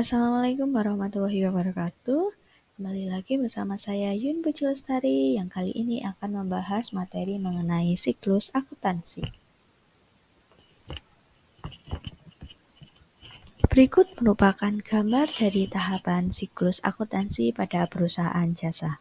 Assalamualaikum warahmatullahi wabarakatuh. Kembali lagi bersama saya Yun Puji Lestari yang kali ini akan membahas materi mengenai siklus akuntansi. Berikut merupakan gambar dari tahapan siklus akuntansi pada perusahaan jasa.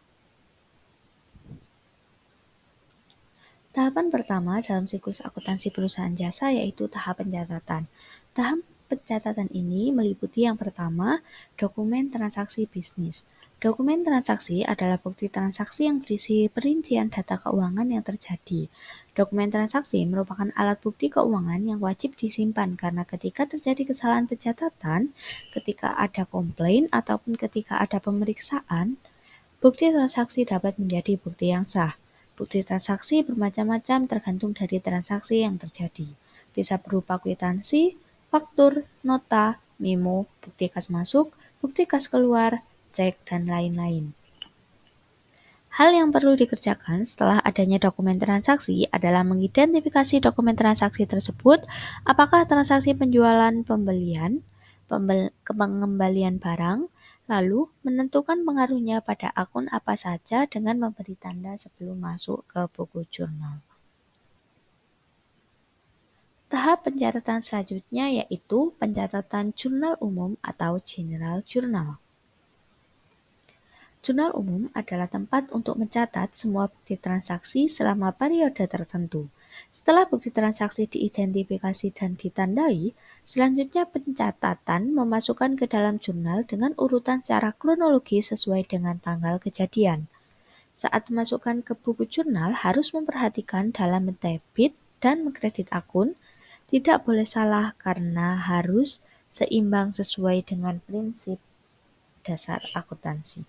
Tahapan pertama dalam siklus akuntansi perusahaan jasa yaitu tahap pencatatan. Tahap pencatatan ini meliputi yang pertama, dokumen transaksi bisnis. Dokumen transaksi adalah bukti transaksi yang berisi perincian data keuangan yang terjadi. Dokumen transaksi merupakan alat bukti keuangan yang wajib disimpan karena ketika terjadi kesalahan pencatatan, ketika ada komplain ataupun ketika ada pemeriksaan, bukti transaksi dapat menjadi bukti yang sah. Bukti transaksi bermacam-macam tergantung dari transaksi yang terjadi. Bisa berupa kwitansi, faktur, nota, memo, bukti kas masuk, bukti kas keluar, cek, dan lain-lain. Hal yang perlu dikerjakan setelah adanya dokumen transaksi adalah mengidentifikasi dokumen transaksi tersebut, apakah transaksi penjualan pembelian, pengembalian barang, lalu menentukan pengaruhnya pada akun apa saja dengan memberi tanda sebelum masuk ke buku jurnal. Tahap pencatatan selanjutnya yaitu pencatatan jurnal umum atau general journal. Jurnal umum adalah tempat untuk mencatat semua bukti transaksi selama periode tertentu. Setelah bukti transaksi diidentifikasi dan ditandai, selanjutnya pencatatan memasukkan ke dalam jurnal dengan urutan secara kronologis sesuai dengan tanggal kejadian. Saat memasukkan ke buku jurnal harus memperhatikan dalam mendebit dan mengkredit akun, tidak boleh salah karena harus seimbang sesuai dengan prinsip dasar akuntansi.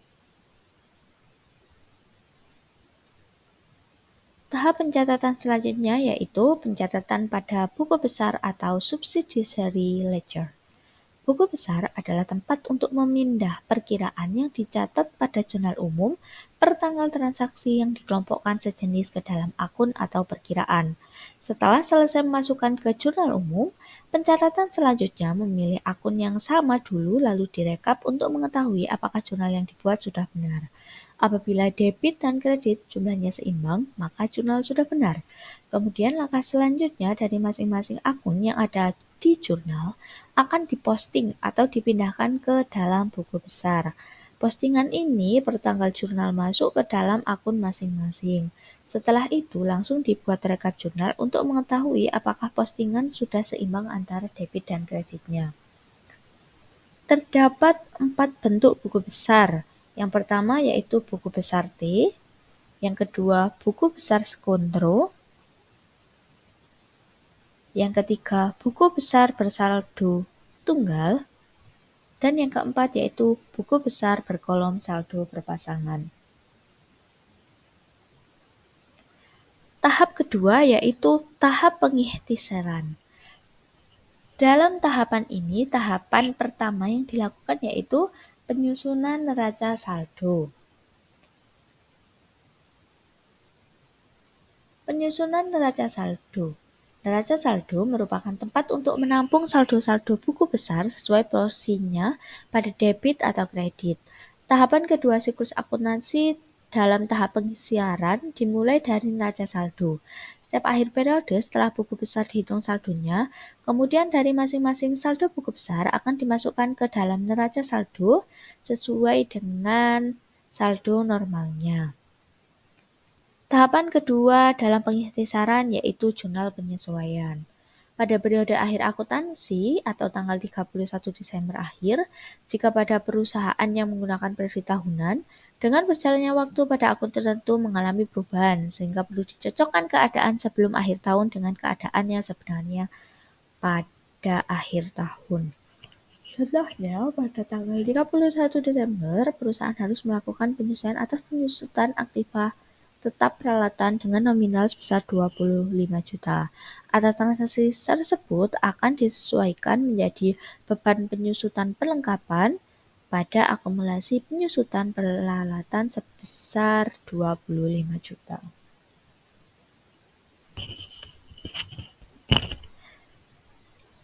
Tahap pencatatan selanjutnya yaitu pencatatan pada buku besar atau subsidiary ledger. Buku besar adalah tempat untuk memindah perkiraan yang dicatat pada jurnal umum per tanggal transaksi yang dikelompokkan sejenis ke dalam akun atau perkiraan. Setelah selesai memasukkan ke jurnal umum, pencatatan selanjutnya memilih akun yang sama dulu lalu direkap untuk mengetahui apakah jurnal yang dibuat sudah benar. Apabila debit dan kredit jumlahnya seimbang, maka jurnal sudah benar. Kemudian langkah selanjutnya dari masing-masing akun yang ada di jurnal akan diposting atau dipindahkan ke dalam buku besar. Postingan ini bertanggal jurnal masuk ke dalam akun masing-masing. Setelah itu langsung dibuat rekap jurnal untuk mengetahui apakah postingan sudah seimbang antara debit dan kreditnya. Terdapat 4 bentuk buku besar. Yang pertama yaitu buku besar T, yang kedua buku besar skontro, yang ketiga buku besar bersaldo tunggal, dan yang keempat yaitu buku besar berkolom saldo berpasangan. Tahap kedua yaitu tahap pengikhtisaran. Dalam tahapan ini, tahapan pertama yang dilakukan yaitu penyusunan neraca saldo. Penyusunan neraca saldo. Neraca saldo merupakan tempat untuk menampung saldo-saldo buku besar sesuai porsinya pada debit atau kredit. Tahapan kedua siklus akuntansi dalam tahap pengisiran dimulai dari neraca saldo. Setiap akhir periode setelah buku besar dihitung saldonya, kemudian dari masing-masing saldo buku besar akan dimasukkan ke dalam neraca saldo sesuai dengan saldo normalnya. Tahapan kedua dalam pengikhtisaran yaitu jurnal penyesuaian. Pada periode akhir akuntansi atau tanggal 31 Desember akhir, jika pada perusahaan yang menggunakan periode tahunan, dengan berjalannya waktu pada akun tertentu mengalami perubahan, sehingga perlu dicocokkan keadaan sebelum akhir tahun dengan keadaan yang sebenarnya pada akhir tahun. Contohnya, pada tanggal 31 Desember, perusahaan harus melakukan penyesuaian atas penyusutan aktiva tetap peralatan dengan nominal sebesar 25 juta. Atas transaksi tersebut akan disesuaikan menjadi beban penyusutan perlengkapan pada akumulasi penyusutan peralatan sebesar 25 juta.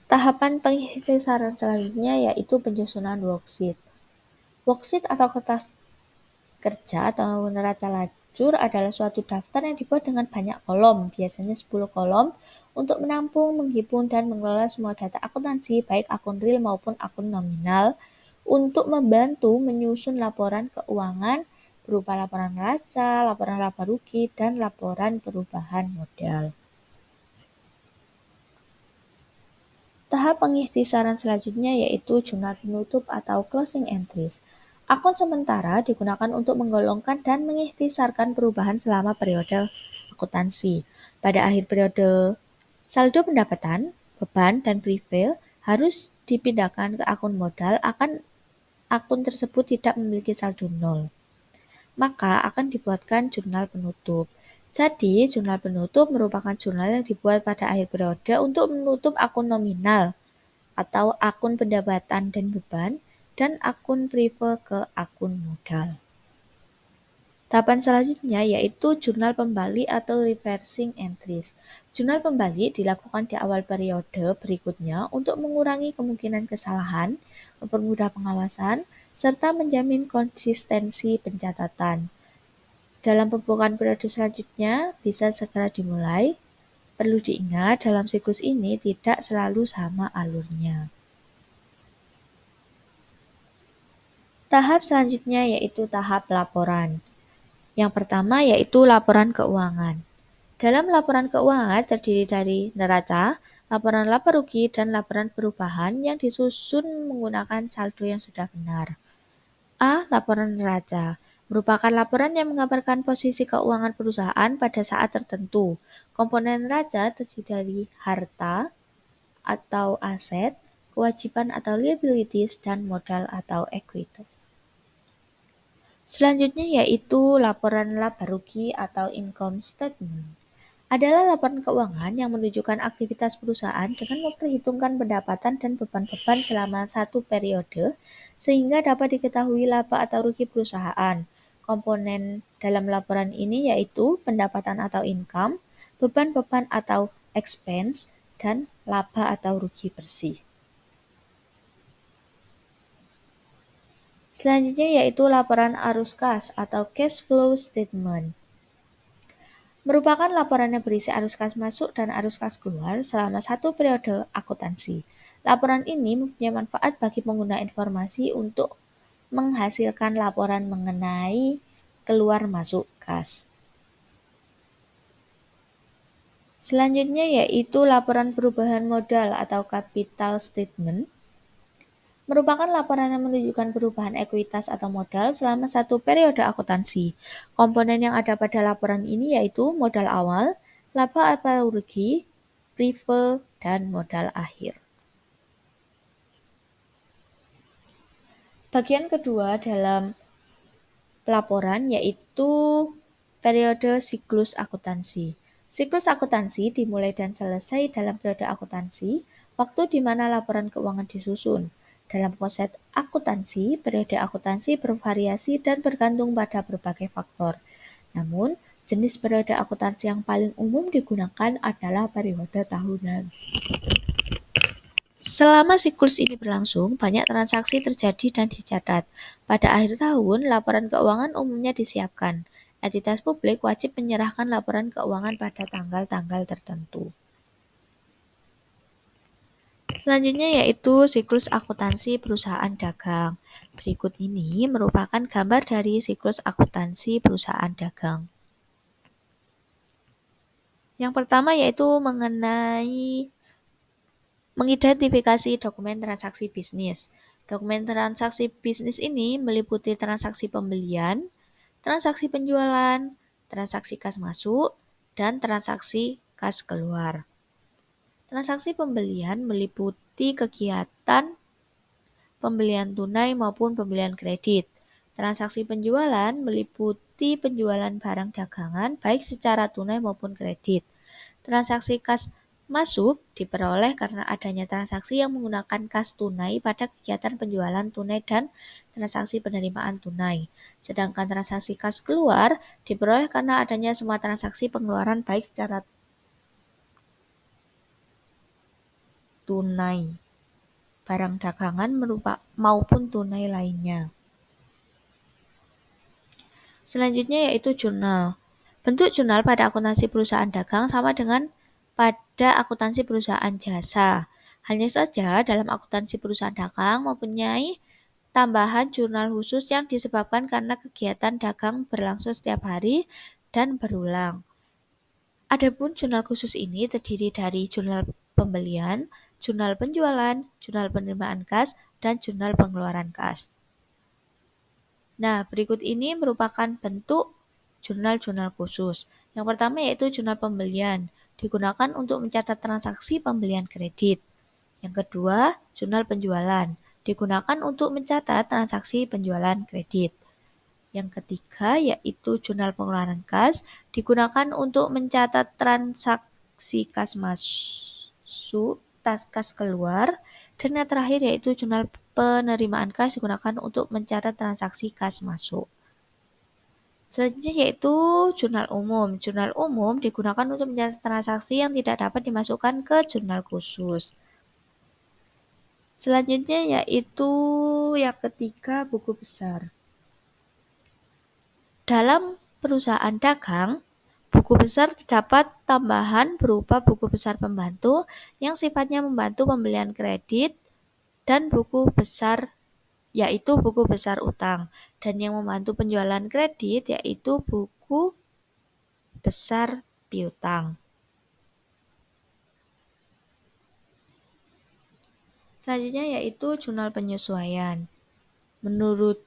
Tahapan pengikhtisaran selanjutnya yaitu penyusunan worksheet. Worksheet atau kertas kerja atau neraca lajur adalah suatu daftar yang dibuat dengan banyak kolom, biasanya 10 kolom, untuk menampung, menghimpun, dan mengelola semua data akuntansi, baik akun real maupun akun nominal, untuk membantu menyusun laporan keuangan berupa laporan neraca, laporan laba rugi, dan laporan perubahan modal. Tahap pengikhtisaran selanjutnya yaitu jurnal penutup atau closing entries. Akun sementara digunakan untuk menggolongkan dan mengikhtisarkan perubahan selama periode akuntansi. Pada akhir periode, saldo pendapatan, beban, dan prevail harus dipindahkan ke akun modal akan akun tersebut tidak memiliki saldo nol. Maka akan dibuatkan jurnal penutup. Jadi, jurnal penutup merupakan jurnal yang dibuat pada akhir periode untuk menutup akun nominal atau akun pendapatan dan beban, dan akun prevail ke akun modal. Tahapan selanjutnya yaitu jurnal pembalik atau reversing entries. Jurnal pembalik dilakukan di awal periode berikutnya untuk mengurangi kemungkinan kesalahan, mempermudah pengawasan, serta menjamin konsistensi pencatatan. Dalam pembukaan periode selanjutnya bisa segera dimulai. Perlu diingat dalam siklus ini tidak selalu sama alurnya. Tahap selanjutnya yaitu tahap laporan. Yang pertama yaitu laporan keuangan. Dalam laporan keuangan terdiri dari neraca, laporan laba rugi, dan laporan perubahan yang disusun menggunakan saldo yang sudah benar. A. Laporan neraca merupakan laporan yang menggambarkan posisi keuangan perusahaan pada saat tertentu. Komponen neraca terdiri dari harta atau aset, kewajiban atau liabilities, dan modal atau equities. Selanjutnya yaitu laporan laba rugi atau income statement. Adalah laporan keuangan yang menunjukkan aktivitas perusahaan dengan memperhitungkan pendapatan dan beban-beban selama satu periode sehingga dapat diketahui laba atau rugi perusahaan. Komponen dalam laporan ini yaitu pendapatan atau income, beban-beban atau expense, dan laba atau rugi bersih. Selanjutnya yaitu laporan arus kas atau cash flow statement. Merupakan laporan yang berisi arus kas masuk dan arus kas keluar selama satu periode akuntansi. Laporan ini mempunyai manfaat bagi pengguna informasi untuk menghasilkan laporan mengenai keluar masuk kas. Selanjutnya yaitu laporan perubahan modal atau capital statement. Merupakan laporan yang menunjukkan perubahan ekuitas atau modal selama satu periode akuntansi. Komponen yang ada pada laporan ini yaitu modal awal, laba atau rugi, prevail, dan modal akhir. Bagian kedua dalam pelaporan yaitu periode siklus akuntansi. Siklus akuntansi dimulai dan selesai dalam periode akuntansi, waktu di mana laporan keuangan disusun. Dalam konsep akuntansi, periode akuntansi bervariasi dan bergantung pada berbagai faktor. Namun, jenis periode akuntansi yang paling umum digunakan adalah periode tahunan. Selama siklus ini berlangsung, banyak transaksi terjadi dan dicatat. Pada akhir tahun, laporan keuangan umumnya disiapkan. Entitas publik wajib menyerahkan laporan keuangan pada tanggal-tanggal tertentu. Selanjutnya yaitu siklus akuntansi perusahaan dagang. Berikut ini merupakan gambar dari siklus akuntansi perusahaan dagang. Yang pertama yaitu mengenai mengidentifikasi dokumen transaksi bisnis. Dokumen transaksi bisnis ini meliputi transaksi pembelian, transaksi penjualan, transaksi kas masuk, dan transaksi kas keluar. Transaksi pembelian meliputi kegiatan pembelian tunai maupun pembelian kredit. Transaksi penjualan meliputi penjualan barang dagangan baik secara tunai maupun kredit. Transaksi kas masuk diperoleh karena adanya transaksi yang menggunakan kas tunai pada kegiatan penjualan tunai dan transaksi penerimaan tunai. Sedangkan transaksi kas keluar diperoleh karena adanya semua transaksi pengeluaran baik secara tunai, barang dagangan maupun tunai lainnya. Selanjutnya yaitu jurnal. Bentuk jurnal pada akuntansi perusahaan dagang sama dengan pada akuntansi perusahaan jasa. Hanya saja dalam akuntansi perusahaan dagang mempunyai tambahan jurnal khusus yang disebabkan karena kegiatan dagang berlangsung setiap hari dan berulang. Adapun jurnal khusus ini terdiri dari jurnal pembelian, jurnal penjualan, jurnal penerimaan kas, dan jurnal pengeluaran kas. Nah, berikut ini merupakan bentuk jurnal-jurnal khusus. Yang pertama yaitu jurnal pembelian, digunakan untuk mencatat transaksi pembelian kredit. Yang kedua, jurnal penjualan, digunakan untuk mencatat transaksi penjualan kredit. Yang ketiga yaitu jurnal pengeluaran kas, digunakan untuk mencatat transaksi kas masuk, kas keluar. Dan yang terakhir yaitu jurnal penerimaan kas, digunakan untuk mencatat transaksi kas masuk. Selanjutnya yaitu jurnal umum. Jurnal umum digunakan untuk mencatat transaksi yang tidak dapat dimasukkan ke jurnal khusus. Selanjutnya yaitu yang ketiga, buku besar. Dalam perusahaan dagang, buku besar terdapat tambahan berupa buku besar pembantu yang sifatnya membantu pembelian kredit dan buku besar yaitu buku besar utang, dan yang membantu penjualan kredit yaitu buku besar piutang. Selanjutnya yaitu jurnal penyesuaian. Menurut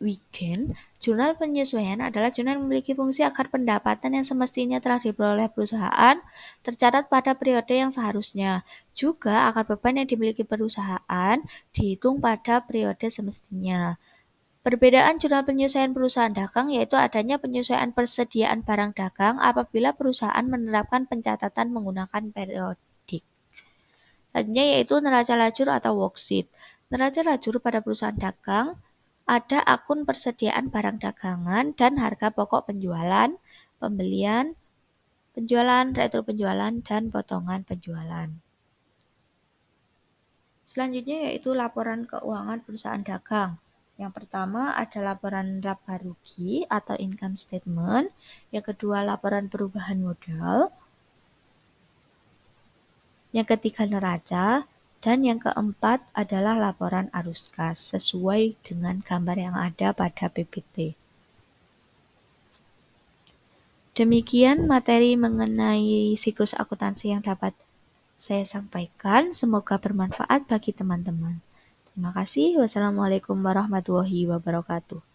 Wigen, jurnal penyesuaian adalah jurnal yang memiliki fungsi agar pendapatan yang semestinya telah diperoleh perusahaan tercatat pada periode yang seharusnya. Juga agar beban yang dimiliki perusahaan dihitung pada periode semestinya. Perbedaan jurnal penyesuaian perusahaan dagang yaitu adanya penyesuaian persediaan barang dagang apabila perusahaan menerapkan pencatatan menggunakan periodik. Selanjutnya yaitu neraca lajur atau worksheet. Neraca lajur pada perusahaan dagang ada akun persediaan barang dagangan dan harga pokok penjualan, pembelian, penjualan, retro penjualan, dan potongan penjualan. Selanjutnya yaitu laporan keuangan perusahaan dagang. Yang pertama ada laporan laba rugi atau income statement. Yang kedua laporan perubahan modal. Yang ketiga neraca. Dan yang keempat adalah laporan arus kas sesuai dengan gambar yang ada pada PPT. Demikian materi mengenai siklus akuntansi yang dapat saya sampaikan. Semoga bermanfaat bagi teman-teman. Terima kasih. Wassalamualaikum warahmatullahi wabarakatuh.